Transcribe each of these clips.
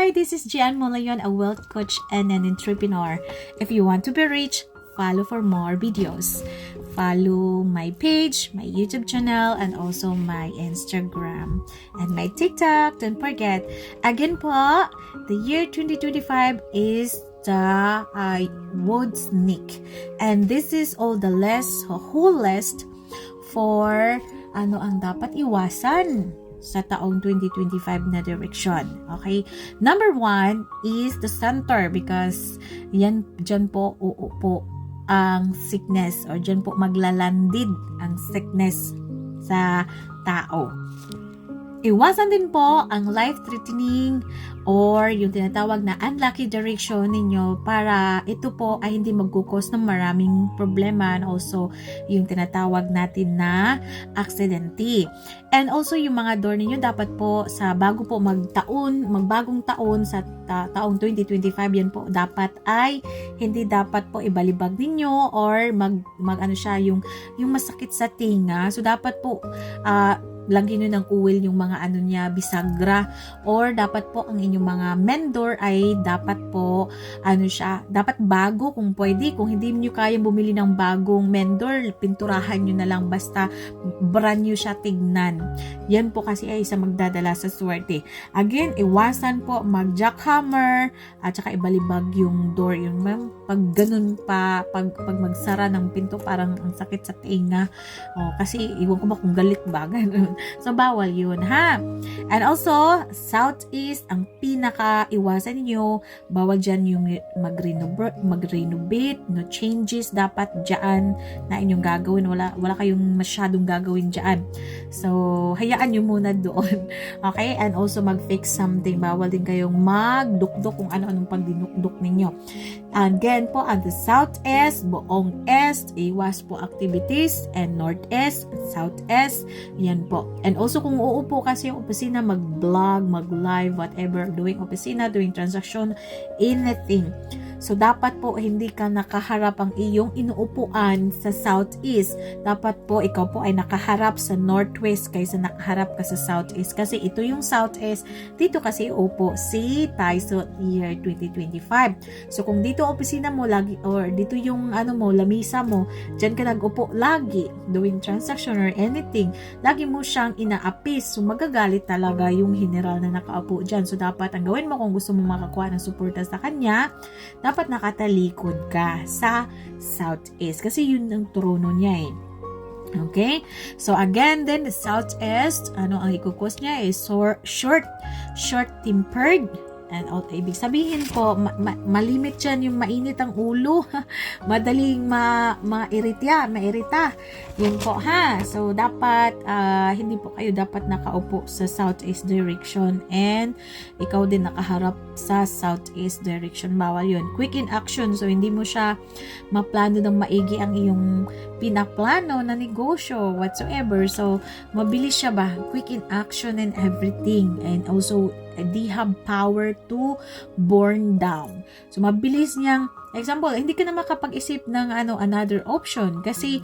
Hi, this is Gian Molayon, a wealth coach and an entrepreneur. If you want to be rich, follow for more videos. Follow my page, my YouTube channel, and also my Instagram and my TikTok. Don't forget. Again po, the year 2025 is the Woodsnik. And this is all the whole list for ano ang dapat iwasan sa taong 2025 na direction. Okay? Number 1 is the center because dyan po uupo ang sickness or dyan po maglalandid ang sickness sa tao. Iwasan din po ang life-threatening or yung tinatawag na unlucky direction ninyo para ito po ay hindi magkukos ng maraming problema and also yung tinatawag natin na aksidente. And also yung mga door ninyo dapat po sa bago po magbagong taon sa taong 2025 yan po dapat ay hindi dapat po ibalibag ninyo or ano siya yung masakit sa tinga. So dapat po lagyan nyo ng uwil yung mga ano niya, bisagra, or dapat po ang inyong mga mendor ay dapat po, dapat bago kung pwede. Kung hindi nyo kayang bumili ng bagong mendor, pinturahan nyo na lang, basta brand new siya tignan. Yan po kasi ay isa magdadala sa swerte. Again, iwasan po mag-jackhammer, at saka ibalibag yung door, yung pag ganun pa, pag magsara ng pinto, parang ang sakit sa tinga. Kasi, iwan ko ba kung galit ba, ganun. So, bawal yun, ha? And also, southeast, ang pinaka-iwasan niyo, bawal dyan yung mag-renovate, no changes, dapat dyan na inyong gagawin. Wala kayong masyadong gagawin dyan. So, hayaan nyo muna doon. Okay? And also, mag-fix something. Bawal din kayong magdukdok kung ano-anong pagdinukdok ninyo. Again po, ang the southeast, buong east, iwas po activities, and northeast, southeast, yan po. And also, kung uupo kasi yung opisina, mag-vlog, mag-live, whatever, doing opisina, doing transaction, anything. So, dapat po hindi ka nakaharap ang iyong inuupuan sa southeast. Dapat po, ikaw po ay nakaharap sa northwest kaysa nakaharap ka sa southeast. Kasi ito yung southeast, dito kasi upo si Taiso year 2025. So, kung dito opisina mo lagi, or dito yung lamisa mo, dyan ka nag-upo lagi, doing transaction or anything, lagi mo siyang inaapis. So, magagalit talaga yung general na nakaupo dyan. So, dapat ang gawin mo kung gusto mo makakuha ng suporta sa kanya, dapat nakatalikod ka sa southeast kasi yun ang trono niya eh. Okay? So again, then the southeast, ang ikukos niya is short-tempered. And ibig sabihin po, malimit yan yung mainit ang ulo. Madaling mairita. Yun po, ha? So, dapat, hindi po kayo dapat nakaupo sa southeast direction and ikaw din nakaharap sa southeast direction. Bawal yun. Quick in action. So, hindi mo siya maplano ng maigi ang iyong pinaplano na negosyo, whatsoever. So, mabilis siya ba? Quick in action and everything. And also, they have power to burn down. So, mabilis niyang, example, hindi ka na makapag-isip ng another option kasi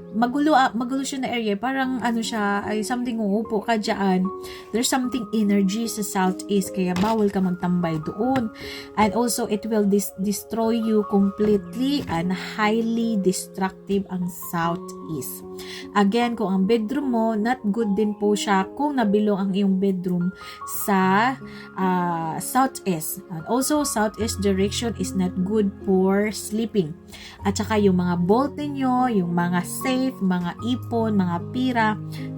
magulo siya na area. Parang siya, ay something uupo ka dyan. There's something energy sa southeast kaya bawal ka magtambay doon. And also, it will destroy you completely and highly destructive ang southeast. Again, kung ang bedroom mo, not good din po siya kung nabilong ang iyong bedroom sa southeast. And also, southeast direction is not good for sleeping. At saka yung mga bolt ninyo, yung mga safe, mga ipon, mga pira,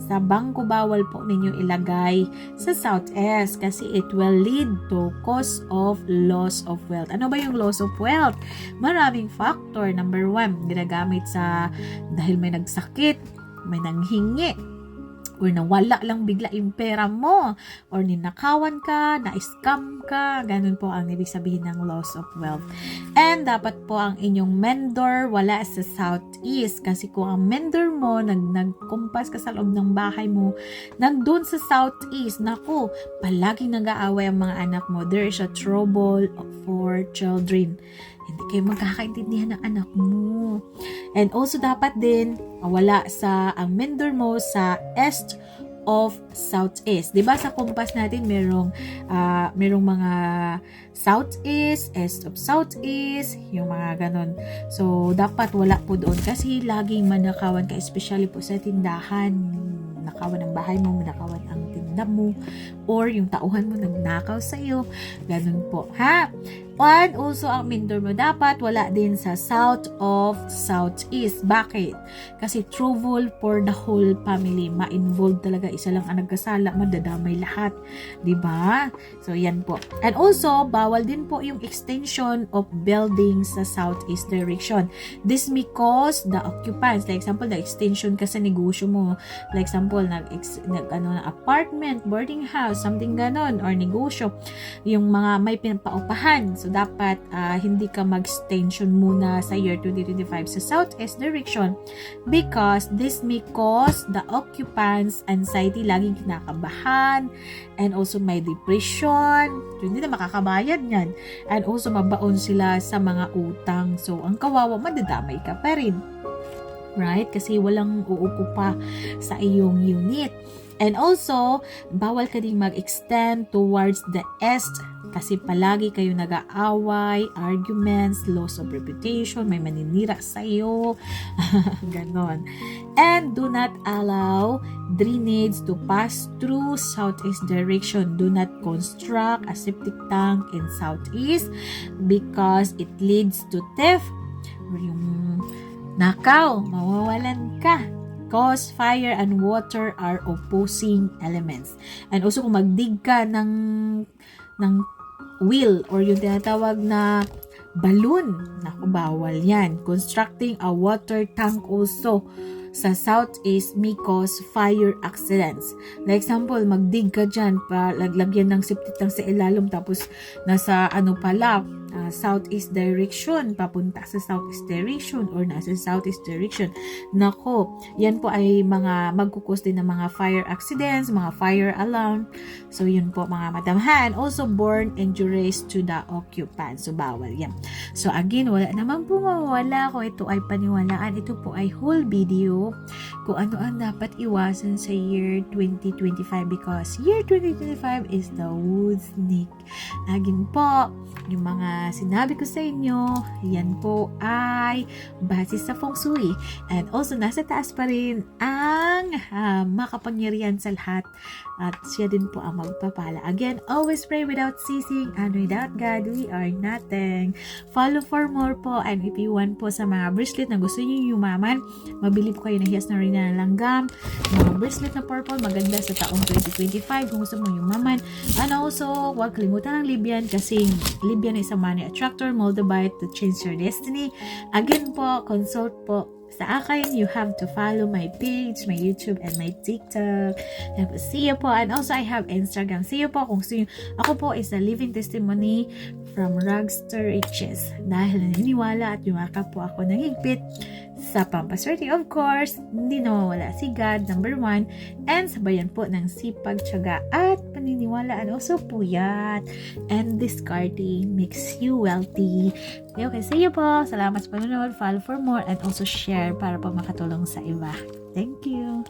sa bangko bawal po ninyo ilagay sa southeast kasi it will lead to cause of loss of wealth. Ano ba yung loss of wealth? Maraming factor. Number 1, ginagamit dahil may nagsakit, may nanghingi, or nawala lang bigla yung pera mo, or ninakawan ka, na-scam ka, ganun po ang ibig sabihin ng loss of wealth. And dapat po ang inyong mendor wala sa southeast, kasi kung ang mendor mo, nagkumpas ka sa loob ng bahay mo, nandun sa southeast, naku, palaging nag-aaway ang mga anak mo. There is a trouble for children. Hindi kayo magkakaintindihan ng anak mo. And also dapat din wala ang mendor mo sa east of southeast. 'Di ba sa compass natin merong mga southeast, east of southeast, yung mga ganon. So dapat wala po doon kasi laging manakawan ka, especially po sa tindahan. Nakawan ang bahay mo, nakawan ang tinda mo, or yung tauhan mo nagnakaw sa iyo. Ganun po, ha? And also, ang mentor mo dapat wala din sa south of southeast. Bakit? Kasi trouble for the whole family. Ma-involve talaga. Isa lang ang nagkasala, madadamay lahat. Diba? So, yan po. And also, bawal din po yung extension of buildings sa southeast direction. This may cause the occupants. Like example, the extension ka sa negosyo mo. Like example, apartment, boarding house, something ganon, or negosyo. Yung mga may pinapaupahan. So, dapat hindi ka mag-extension muna sa year 2025 sa southeast direction because this may cause the occupants anxiety, laging kinakabahan, and also may depression. So, hindi na makakabayad yan. And also, mabaon sila sa mga utang. So, ang kawawa, madadamay ka pa rin. Right? Kasi walang uupo pa sa iyong unit. And also, bawal ka ding mag-extend towards the east kasi palagi kayo nag-aaway, arguments, loss of reputation, may maninira sa iyo. Ganon. And do not allow drainage to pass through southeast direction. Do not construct a septic tank in southeast because it leads to theft. Yung nakaw, mawawalan ka. Cause fire and water are opposing elements. And also kung magdig ka ng wheel or yung tinatawag na balloon, naku, bawal yan. Constructing a water tank also sa southeast may cause fire accidents. Like example, magdig ka dyan, lagyan ng septic tank sa ilalim tapos nasa southeast direction, papunta sa southeast direction or nasa southeast direction. Nako, yan po ay mga magkukos din ng mga fire accidents, mga fire alarm. So, yun po mga madamhan. Also, born injuries to the occupant. So, bawal yan. So, again, wala naman po mawala kung ito ay paniwalaan. Ito po ay whole video kung ano ang dapat iwasan sa year 2025 because year 2025 is the Woodsnik. Again po, yung mga sinabi ko sa inyo, yan po ay base sa feng shui. And also, nasa taas pa rin ang makapangyarihan sa lahat. At siya din po ang magpapala. Again, always pray without ceasing and without God, we are nothing. Follow for more po. And if you want po sa mga bracelet na gusto niyo yumaman, mabili po kayo na hiyas na rin na langgam. Mga bracelet na purple, maganda sa taong 2025 kung gusto mo yumaman. And also, huwag kalimutan ng Libyan kasi Libyan is a money attractor, moldavite to change your destiny. Again po, consult po sa akin. You have to follow my page, my YouTube, and my TikTok. See you po. And also, I have Instagram. See you po kung gusto nyo. Ako po is a living testimony from rags to riches. Dahil naniniwala at yumakap po ako ng higpit sa pampaswerte. Of course, hindi nawawala si God, number 1. And sabayan po ng sipag, tiyaga, at paniniwala. And also puyat. And discarding makes you wealthy. Okay, see you po. Salamat sa panonood. Follow for more and also share para po makatulong sa iba. Thank you.